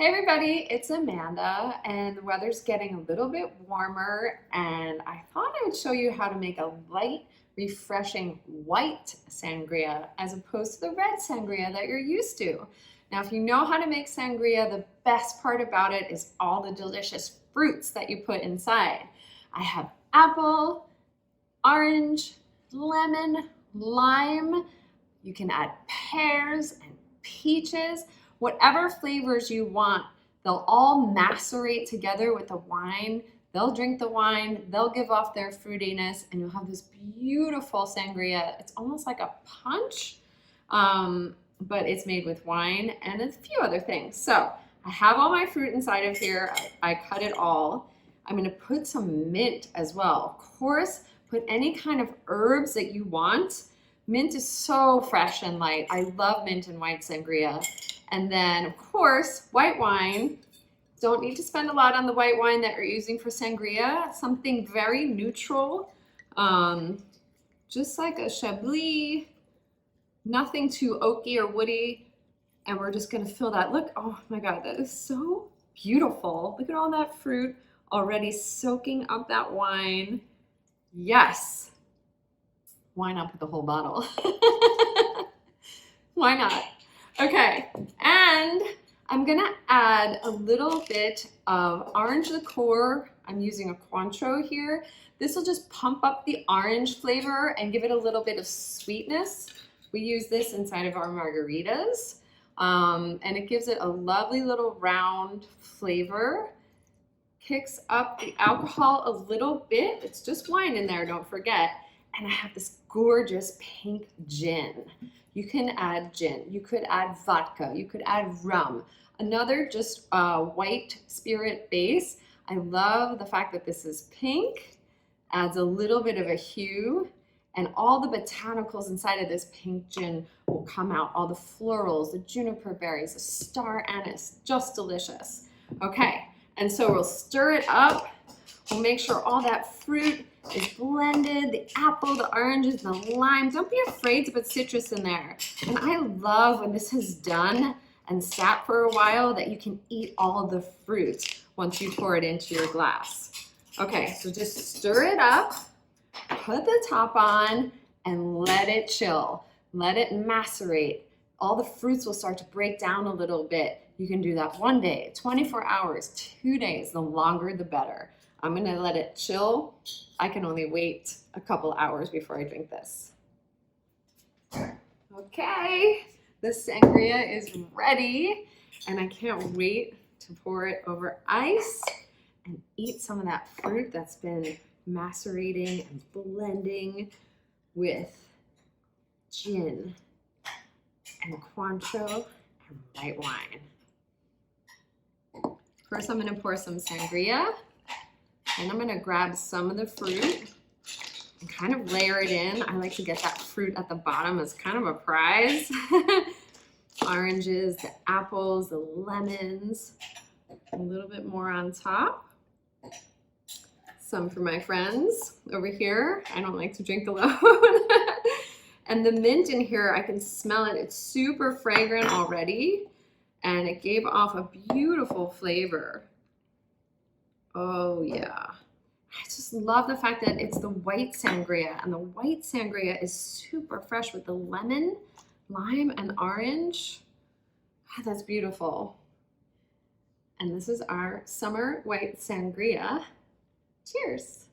Hey everybody, it's Amanda and the weather's getting a little bit warmer and I thought I would show you how to make a light, refreshing white sangria as opposed to the red sangria that you're used to. Now, if you know how to make sangria, the best part about it is all the delicious fruits that you put inside. I have apple, orange, lemon, lime. You can add pears and peaches, whatever flavors you want. They'll all macerate together with the wine. They'll drink the wine, they'll give off their fruitiness, and you'll have this beautiful sangria. It's almost like a punch, but it's made with wine and a few other things. So I have all my fruit inside of here. I cut it all. I'm gonna put some mint as well. Of course, put any kind of herbs that you want. Mint is so fresh and light. I love mint and white sangria. And then, of course, white wine. Don't need to spend a lot on the white wine that you're using for sangria. Something very neutral, just like a Chablis, nothing too oaky or woody. And we're just gonna fill that. Look, oh my God, that is so beautiful. Look at all that fruit already soaking up that wine. Yes. Why not put the whole bottle? Why not? Okay, and I'm gonna add a little bit of orange liqueur. I'm using a Cointreau here. This will just pump up the orange flavor and give it a little bit of sweetness. We use this inside of our margaritas, and it gives it a lovely little round flavor. Kicks up the alcohol a little bit. It's just wine in there, don't forget. And I have this gorgeous pink gin. You can add gin, you could add vodka, you could add rum. Another just white spirit base. I love the fact that this is pink, adds a little bit of a hue, and all the botanicals inside of this pink gin will come out. All the florals, the juniper berries, the star anise, just delicious. Okay, and so we'll stir it up. We'll make sure all that fruit is blended, the apple, the oranges, the lime. Don't be afraid to put citrus in there. And I love when this is done and sat for a while that you can eat all of the fruit once you pour it into your glass. Okay, so just stir it up, put the top on, and let it chill. Let it macerate. All the fruits will start to break down a little bit. You can do that 1 day, 24 hours, 2 days. The longer, the better. I'm gonna let it chill. I can only wait a couple hours before I drink this. Okay, the sangria is ready, and I can't wait to pour it over ice and eat some of that fruit that's been macerating and blending with gin and Cointreau and white wine. First, I'm gonna pour some sangria. And I'm gonna grab some of the fruit and kind of layer it in. I like to get that fruit at the bottom as kind of a prize. Oranges, the apples, the lemons, a little bit more on top. Some for my friends over here. I don't like to drink alone. And the mint in here, I can smell it. It's super fragrant already, and it gave off a beautiful flavor. Oh yeah. I just love the fact that it's the white sangria, and the white sangria is super fresh with the lemon, lime, and orange. Ah, that's beautiful. And this is our summer white sangria. Cheers.